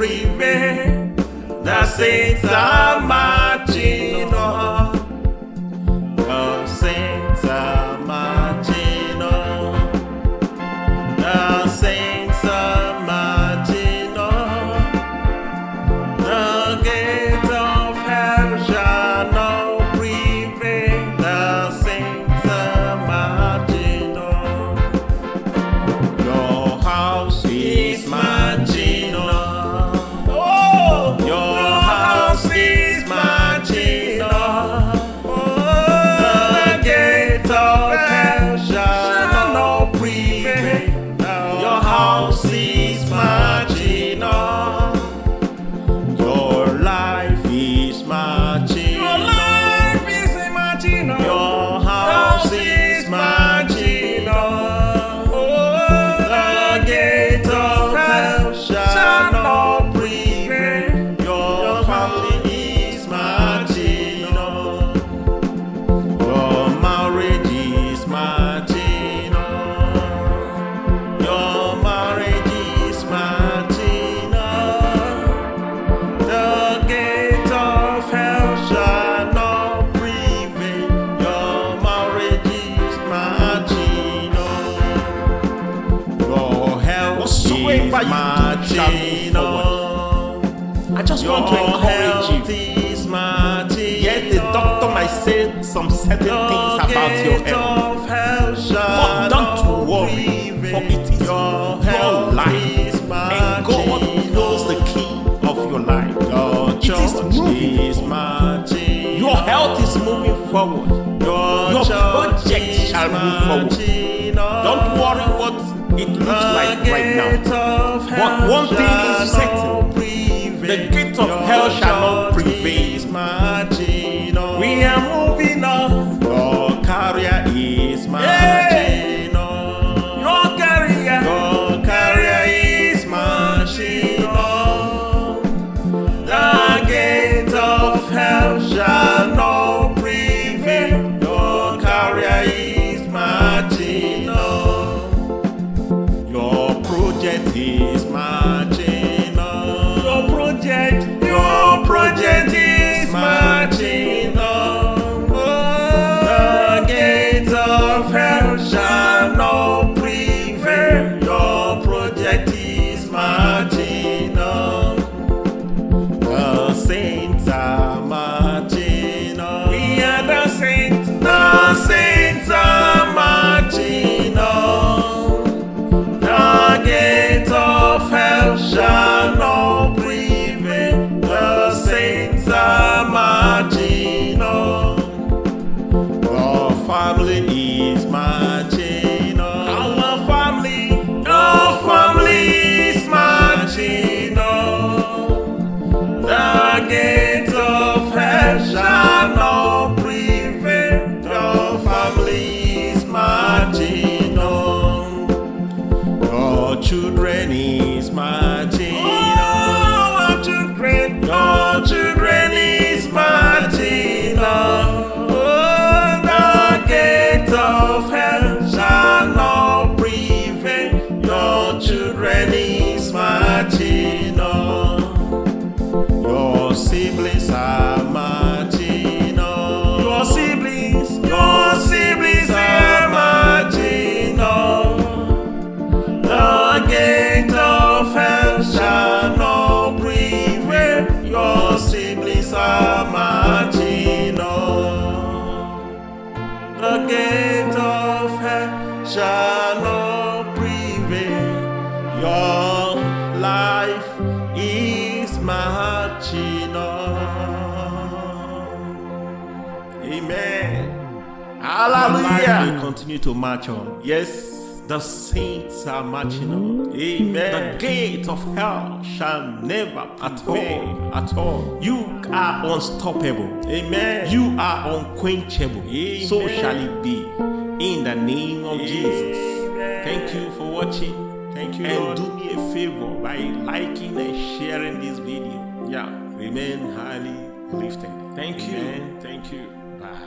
prevail. The saints are marching on. The saints are marching on. The saints are marching on. The gate of hell shall not prevail. The saints are marching on. Your house is marching on. Oh, your house is marching on. The gate of hell shall not prevail. Your house is marching on. Your life is marching on. Your life is marching on. Your house is marching on. The gate of hell shall not prevail. Your family is marching on. Your marriage is marching on. Your marriage is marching on. The gate of hell shall not prevail. Your marriage is marching on. Your health Whatsoever is you do shall marching move on. I just want to Your encourage health you. is marching Yes, the doctor might say some certain things about your health. But don't worry, for it is your life. And God knows the key of your life. It is moving forward. Your health is moving forward. Your project shall move forward. Don't worry what it looks like right now. But one thing is certain. The gate of hell shall not prevail. We are moving on. Your career is marching on. Your career is marching on. The gate of hell shall not prevail. Your career is marching on. Your project is marching on. Your project is marching on. The gate of hell shall not prevail. Your project is marching on. The saints are marching on. We are the saints. The saints are marching on. The gate of hell shall not prevail. The saints are marching on. Your family is marching on. Your family is marching on. The gate of hell shall not prevail. Your family is marching on. Your children is marching on. Your children is marching on. The gate of hell shall not prevail. Your children is marching on. Your siblings are marching on. Your siblings are marching on. The gate of hell shall not prevail. Your siblings are marching on. The gate of hell shall not prevail. Your life is marching on. Amen. Hallelujah. Life will continue to march on. Yes. The saints are marching on. Amen. The gate of hell shall never prevail at all. You are unstoppable. Amen. You are unquenchable. Amen. So shall it be. In the name of Jesus. Thank you for watching. Thank you. And Lord, do me a favor by liking and sharing this video. Yeah. Remain highly lifted. Thank you. Thank you. Bye.